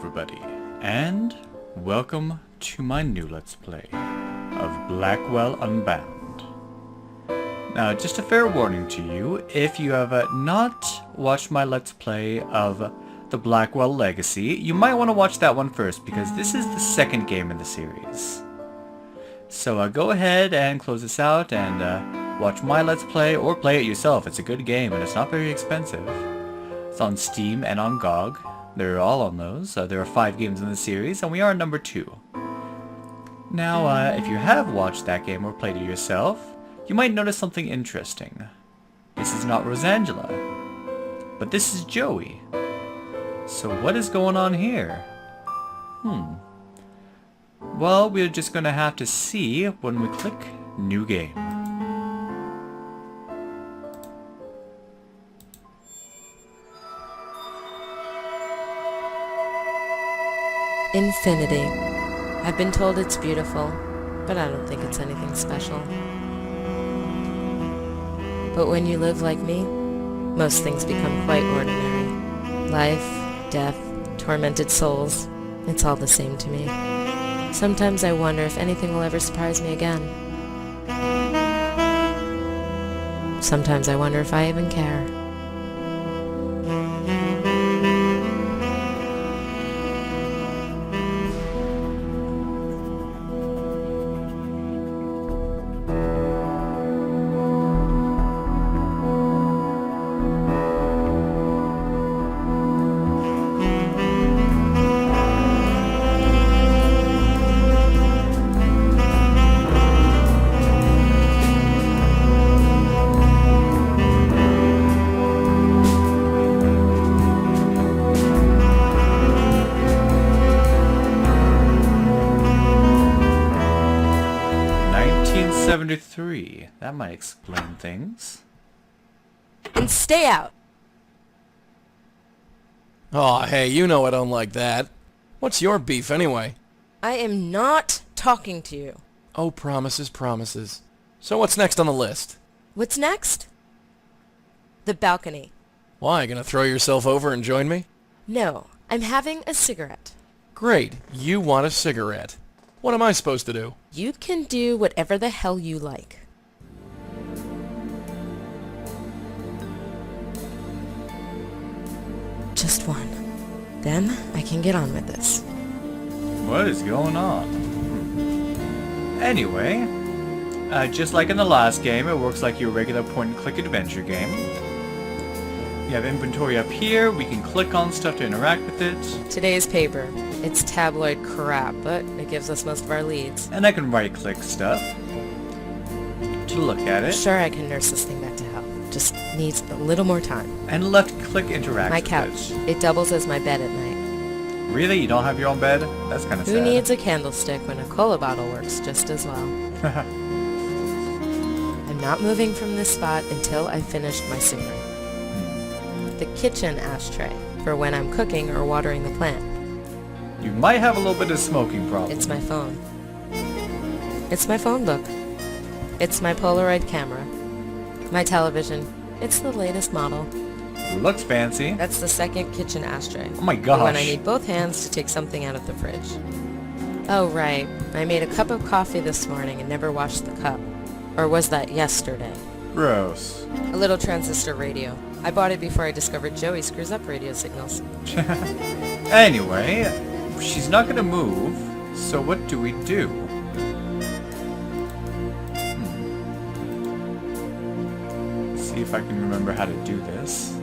everybody, and welcome to my new Let's Play of Blackwell Unbound. Now, just a fair warning to you, if you have not watched my Let's Play of the Blackwell Legacy, you might want to watch that one first, because this is the second game in the series. So go ahead and close this out and watch my Let's Play, or play it yourself. It's a good game, and it's not very expensive. It's on Steam and on GOG. They're all on those. There are 5 games in the series, and we are number 2. Now, if you have watched that game or played it yourself, you might notice something interesting. This is not Rosangela, but this is Joey. So what is going on here? Well, we're just gonna have to see when we click New Game. Infinity. I've been told it's beautiful, but I don't think it's anything special. But when you live like me, most things become quite ordinary. Life, death, tormented souls, it's all the same to me. Sometimes I wonder if anything will ever surprise me again. Sometimes I wonder if I even care. That might explain things. And stay out! Aw, hey, you know I don't like that. What's your beef, anyway? I am not talking to you. Oh, promises, promises. So what's next on the list? What's next? The balcony. Why, gonna throw yourself over and join me? No, I'm having a cigarette. Great, you want a cigarette. What am I supposed to do? You can do whatever the hell you like. Just one. Then I can get on with this. What is going on? Anyway, just like in the last game, it works like your regular point-and-click adventure game. You have inventory up here, we can click on stuff to interact with it. Today's paper. It's tabloid crap, but it gives us most of our leads. And I can right-click stuff to look at it. Sure, I can nurse this thing back to health. Just needs a little more time. And left-click interact My with couch. it. It doubles as my bed at night. Really? You don't have your own bed? That's kind of sad. Who needs a candlestick when a cola bottle works just as well? I'm not moving from this spot until I've finished my cigarette. The kitchen ashtray, for when I'm cooking or watering the plant. You might have a little bit of smoking problem. It's my phone. It's my phone book. It's my Polaroid camera. My television. It's the latest model. Looks fancy. That's the second kitchen ashtray. Oh my For gosh. when I need both hands to take something out of the fridge. Oh right, I made a cup of coffee this morning and never washed the cup. Or was that yesterday? Gross. A little transistor radio. I bought it before I discovered Joey screws up radio signals. Anyway, she's not gonna move, so what do we do? Let's see if I can remember how to do this.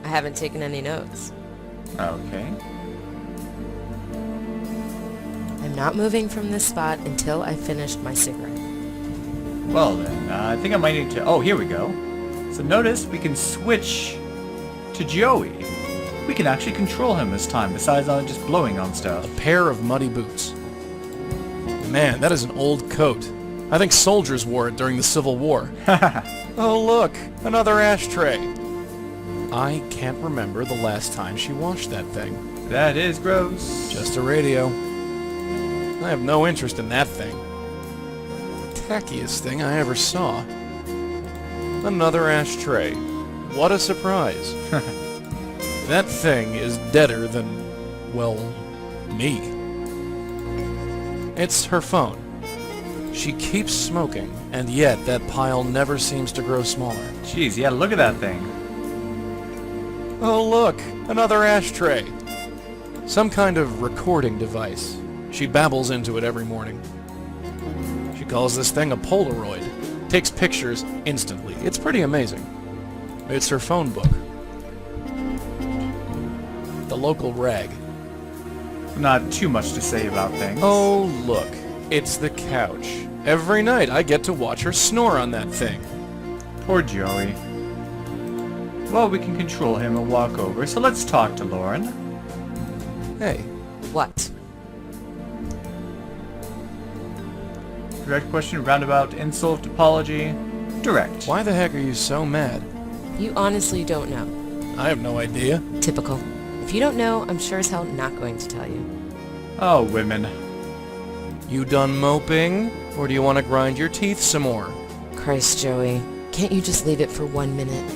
I haven't taken any notes. Okay. I'm not moving from this spot until I've finished my cigarette. Well then, I think I might need to... Oh, here we go. So notice we can switch to Joey. We can actually control him this time, besides just blowing on stuff. A pair of muddy boots. Man, that is an old coat. I think soldiers wore it during the Civil War. Oh look, another ashtray. I can't remember the last time she washed that thing. That is gross. Just a radio. I have no interest in that thing. Tackiest thing I ever saw. Another ashtray. What a surprise. That thing is deader than, well, me. It's her phone. She keeps smoking, and yet that pile never seems to grow smaller. Jeez, yeah, look at that thing. Oh look, another ashtray. Some kind of recording device. She babbles into it every morning. She calls this thing a Polaroid. Takes pictures instantly. It's pretty amazing. It's her phone book. The local rag. Not too much to say about things. Oh look, it's the couch. Every night I get to watch her snore on that thing. Poor Joey. Well, we can control him and walk over, so let's talk to Lauren. Hey, What? Direct question, roundabout, insult, apology. Direct. why the heck are you so mad? You honestly don't know. I have no idea. Typical. If you don't know, I'm sure as hell not going to tell you. Oh, women. You done moping? Or do you want to grind your teeth some more? Christ, Joey. Can't you just leave it for 1 minute?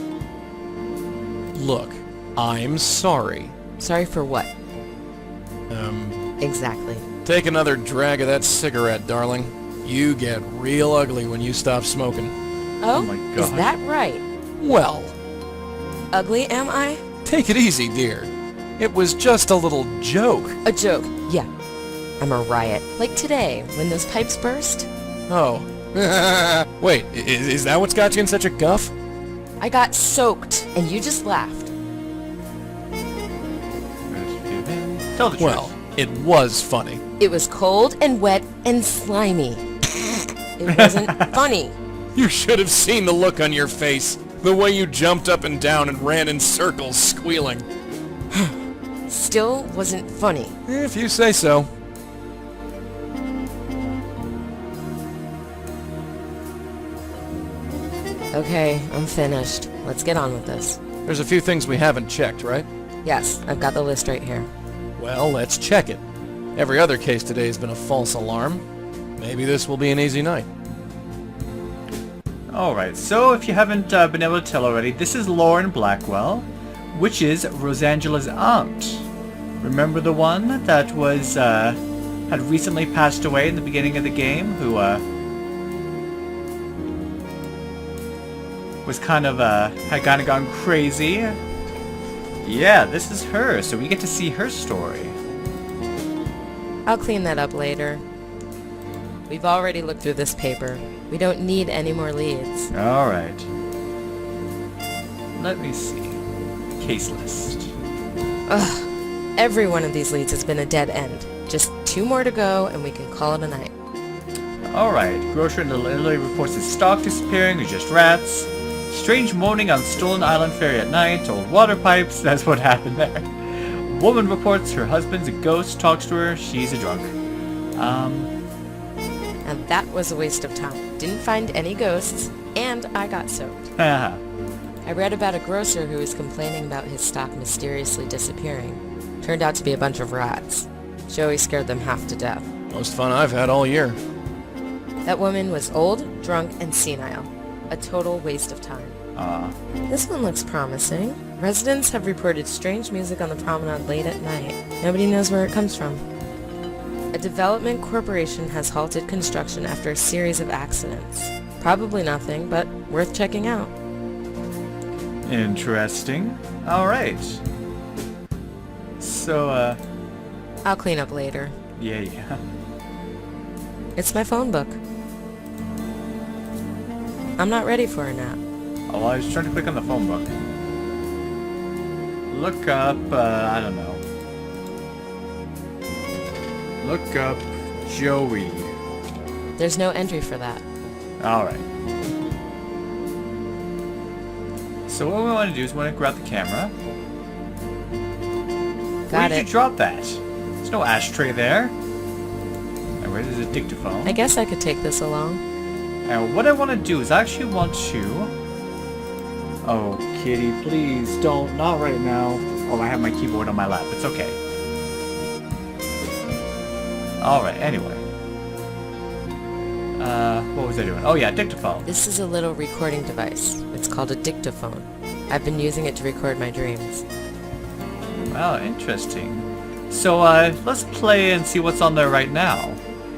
Look, I'm sorry. Sorry for what? Exactly. Take another drag of that cigarette, darling. You get real ugly when you stop smoking. Oh, my is God. that right? Well, Ugly, am I? take it easy, dear. It was just a little joke. A joke. Yeah. I'm a riot. Like today, when those pipes burst. Oh. Wait, is that what's got you in such a guff? I got soaked, and you just laughed. Tell the truth. Well, it was funny. It was cold and wet and slimy. It wasn't funny. You should have seen the look on your face. The way you jumped up and down and ran in circles, squealing. Still wasn't funny. If you say so. Okay, I'm finished. Let's get on with this. There's a few things we haven't checked, right? Yes, I've got the list right here. Well, let's check it. Every other case today has been a false alarm. Maybe this will be an easy night. Alright, so if you haven't been able to tell already, this is Lauren Blackwell, which is Rosangela's aunt. Remember the one that was, had recently passed away in the beginning of the game, who, was kind of, had kind of gone crazy? Yeah, this is her, so we get to see her story. I'll clean that up later. We've already looked through this paper. We don't need any more leads. Alright. Let me see. Case list. Ugh. Every one of these leads has been a dead end. Just 2 more to go and we can call it a night. Alright, grocer in Little Italy reports his stock disappearing or just rats. Strange moaning on stolen island ferry at night. Old water pipes, that's what happened there. Woman reports her husband's a ghost, talks to her, she's a drunk. And that was a waste of time. Didn't find any ghosts, and I got soaked. Haha. I read about a grocer who was complaining about his stock mysteriously disappearing. Turned out to be a bunch of rats. Joey scared them half to death. Most fun I've had all year. That woman was old, drunk, and senile. A total waste of time. This one looks promising. Residents have reported strange music on the promenade late at night. Nobody knows where it comes from. A development corporation has halted construction after a series of accidents. Probably nothing, but worth checking out. Interesting. Alright. So, I'll clean up later. yeah. It's my phone book. I'm not ready for a nap. Oh, I was trying to click on the phone book. Look up, I don't know. Look up Joey. There's no entry for that. Alright. So what we want to do is we want to grab the camera. Where Got did it. you drop that? There's no ashtray there. And where's the dictaphone? I guess I could take this along. And what I want to do is I actually want to... Oh, kitty, please don't. Not right now. Oh, I have my keyboard on my lap. It's okay. Alright, anyway. What was I doing? Oh yeah, dictaphone. This is a little recording device. It's called a dictaphone. I've been using it to record my dreams. Wow, interesting. So, let's play and see what's on there right now.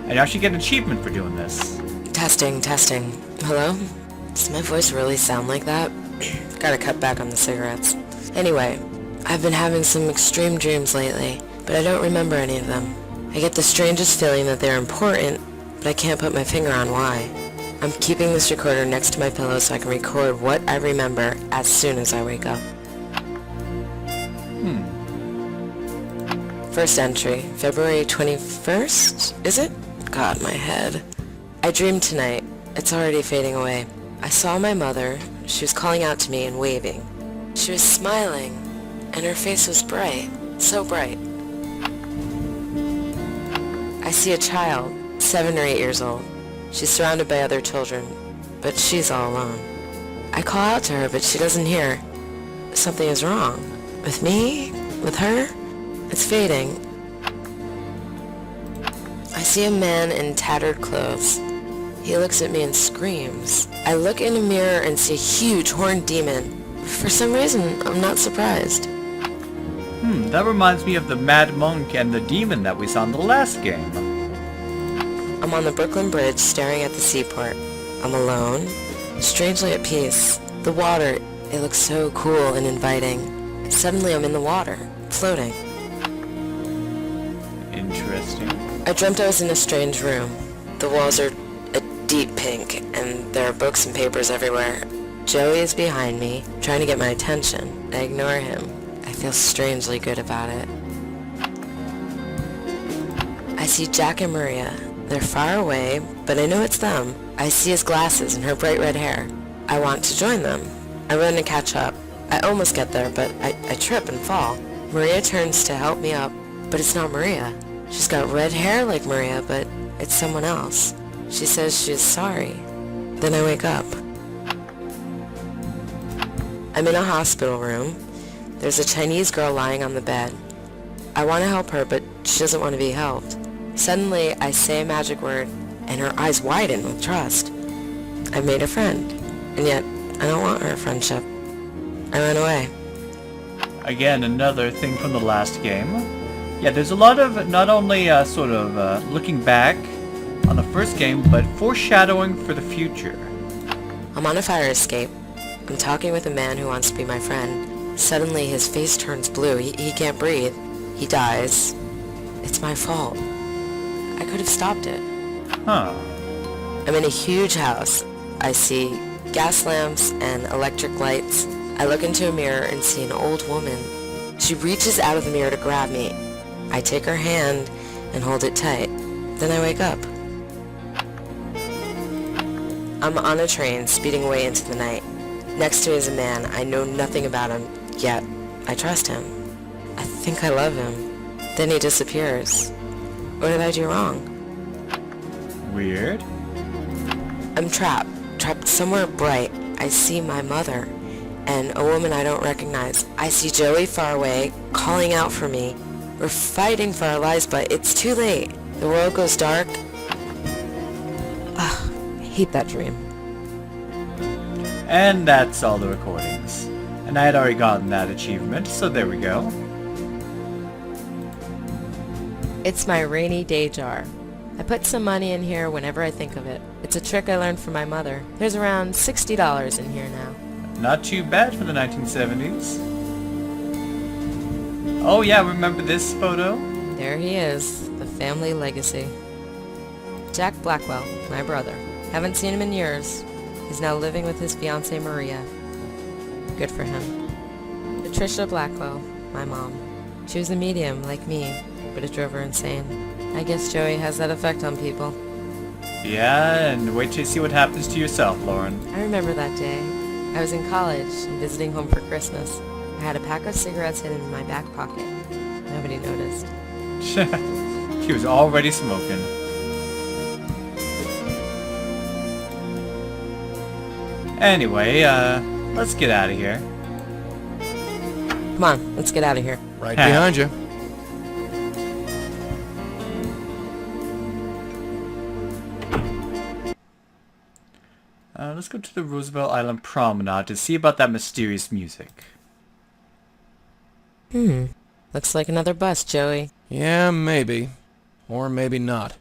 And you actually get an achievement for doing this. Testing, testing. Hello? Does my voice really sound like that? Gotta cut back on the cigarettes. Anyway, I've been having some extreme dreams lately, but I don't remember any of them. I get the strangest feeling that they're important, but I can't put my finger on why. I'm keeping this recorder next to my pillow so I can record what I remember as soon as I wake up. First entry, February 21st, is it? God, my head. I dreamed tonight. It's already fading away. I saw my mother. She was calling out to me and waving. She was smiling, and her face was bright, so bright. I see a child, 7 or 8 years old. She's surrounded by other children, but she's all alone. I call out to her, but she doesn't hear. Something is wrong. With me? With her? It's fading. I see a man in tattered clothes. He looks at me and screams. I look in a mirror and see a huge horned demon. For some reason, I'm not surprised. That reminds me of the Mad Monk and the demon that we saw in the last game. I'm on the Brooklyn Bridge staring at the seaport. I'm alone, strangely at peace. The water, it looks so cool and inviting. Suddenly I'm in the water, floating. Interesting. I dreamt I was in a strange room. The walls are a deep pink, and there are books and papers everywhere. Joey is behind me, trying to get my attention. I ignore him. I feel strangely good about it. I see Jack and Maria. They're far away, but I know it's them. I see his glasses and her bright red hair. I want to join them. I run to catch up. I almost get there, but I trip and fall. Maria turns to help me up, but it's not Maria. She's got red hair like Maria, but it's someone else. She says she's sorry. Then I wake up. I'm in a hospital room. There's a Chinese girl lying on the bed. I want to help her, but she doesn't want to be helped. Suddenly, I say a magic word, and her eyes widen with trust. I've made a friend, and yet I don't want her friendship. I run away. Again, another thing from the last game. Yeah, there's a lot of not only sort of looking back on the first game, but foreshadowing for the future. I'm on a fire escape. I'm talking with a man who wants to be my friend. Suddenly, his face turns blue. He can't breathe. He dies. It's my fault. I could have stopped it. Huh. I'm in a huge house. I see gas lamps and electric lights. I look into a mirror and see an old woman. She reaches out of the mirror to grab me. I take her hand and hold it tight. Then I wake up. I'm on a train speeding away into the night. Next to me is a man. I know nothing about him, yet I trust him. I think I love him. Then he disappears. What did I do wrong? Weird. I'm trapped somewhere bright. I see my mother and a woman I don't recognize. I see Joey far away, calling out for me. We're fighting for our lives, but it's too late. The world goes dark. Ugh, I hate that dream. And that's all the recordings. And I had already gotten that achievement, so there we go. It's my rainy day jar. I put some money in here whenever I think of it. It's a trick I learned from my mother. There's around $60 in here now. Not too bad for the 1970s. Oh yeah, remember this photo? There he is, the family legacy. Jack Blackwell, my brother. Haven't seen him in years. He's now living with his fiancée Maria. Good for him. Patricia Blackwell, my mom. She was a medium, like me, but it drove her insane. I guess Joey has that effect on people. Yeah, and wait till you see what happens to yourself, Lauren. I remember that day. I was in college and visiting home for Christmas. I had a pack of cigarettes hidden in my back pocket. Nobody noticed. She was already smoking. Anyway, let's get out of here. Come on, let's get out of here. Right behind you. Let's go to the Roosevelt Island Promenade to see about that mysterious music. Looks like another bus, Joey. Yeah, maybe. Or maybe not.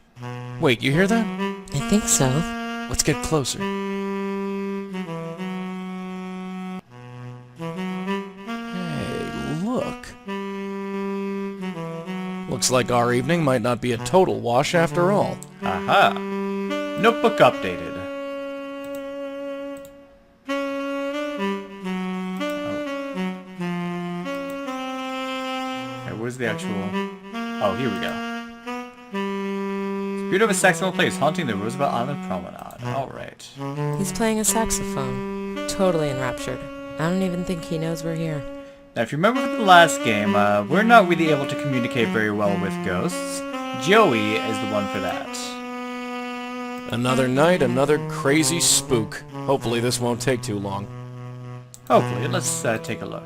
Wait, you hear that? I think so. Let's get closer. Hey, look. Looks like our evening might not be a total wash after all. Aha. Notebook updated. Oh. Okay, where's the actual... Oh, here we go. Spirit of a saxophone player is haunting the Roosevelt Island Promenade. Alright. He's playing a saxophone. Totally enraptured. I don't even think he knows we're here. Now, if you remember from the last game, we're not really able to communicate very well with ghosts. Joey is the one for that. Another night, another crazy spook. Hopefully this won't take too long. Hopefully. Let's take a look.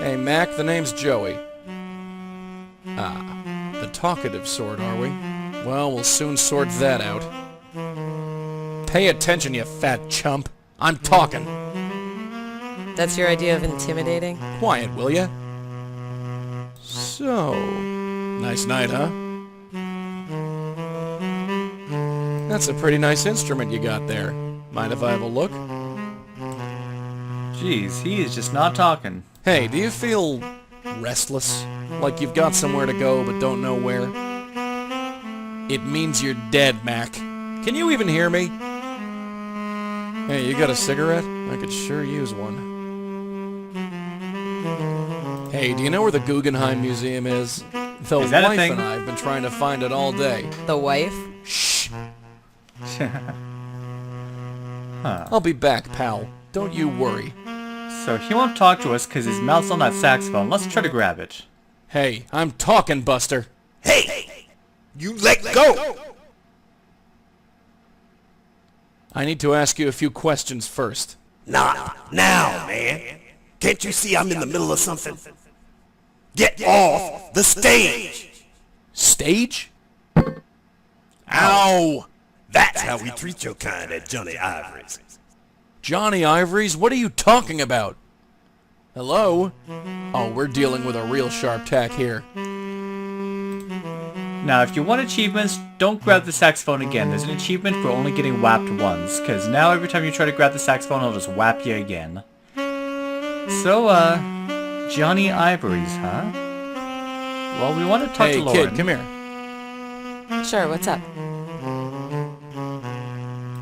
Hey, Mac, the name's Joey. Ah, the talkative sort, are we? Well, we'll soon sort that out. Pay attention, you fat chump. I'm talking. That's your idea of intimidating? Quiet, will ya? So, nice night, huh? That's a pretty nice instrument you got there. Mind if I have a look? Jeez, he is just not talking. Hey, do you feel restless? Like you've got somewhere to go but don't know where? It means you're dead, Mac. Can you even hear me? Hey, you got a cigarette? I could sure use one. Hey, do you know where the Guggenheim Museum is? The Is that a wife thing? and I have been trying to find it all day. The wife? Shh! Huh. I'll be back, pal. Don't you worry. So he won't talk to us because his mouth's on that saxophone. Let's try to grab it. Hey, I'm talking, Buster. Hey! You let go! I need to ask you a few questions first. Not now, man. Can't you see I'm in the middle of something? Get off the stage! Stage? Ow! That's how we treat your kind at Johnny Ivory's. Johnny Ivory's? What are you talking about? Hello? Oh, we're dealing with a real sharp tack here. Now, if you want achievements, don't grab the saxophone again. There's an achievement for only getting whapped once, because now every time you try to grab the saxophone, it'll just whap you again. So, Johnny Ivory's, huh? Well, we want to talk to Hey, Lauren. kid, come here. Sure, what's up?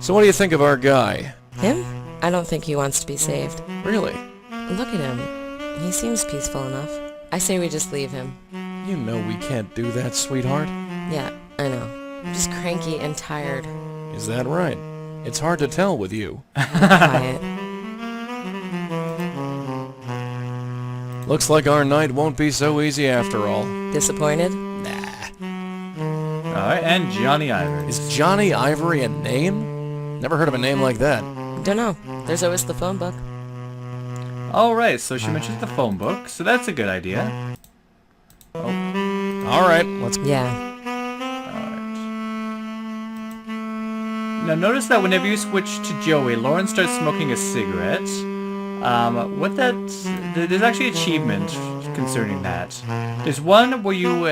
So what do you think of our guy? Him? I don't think he wants to be saved. Really? Look at him. He seems peaceful enough. I say we just leave him. You know we can't do that, sweetheart. Yeah, I know. I'm just cranky and tired. Is that right? It's hard to tell with you. Quiet. Looks like our night won't be so easy after all. Disappointed? Alright, and Johnny Ivory. Is Johnny Ivory a name? Never heard of a name like that. Don't know. There's always the phone book. Alright, so she mentions the phone book, so that's a good idea. Alright, let's... Yeah. Alright. Now notice that whenever you switch to Joey, Lauren starts smoking a cigarette. There's actually an achievement concerning that. There's one where you,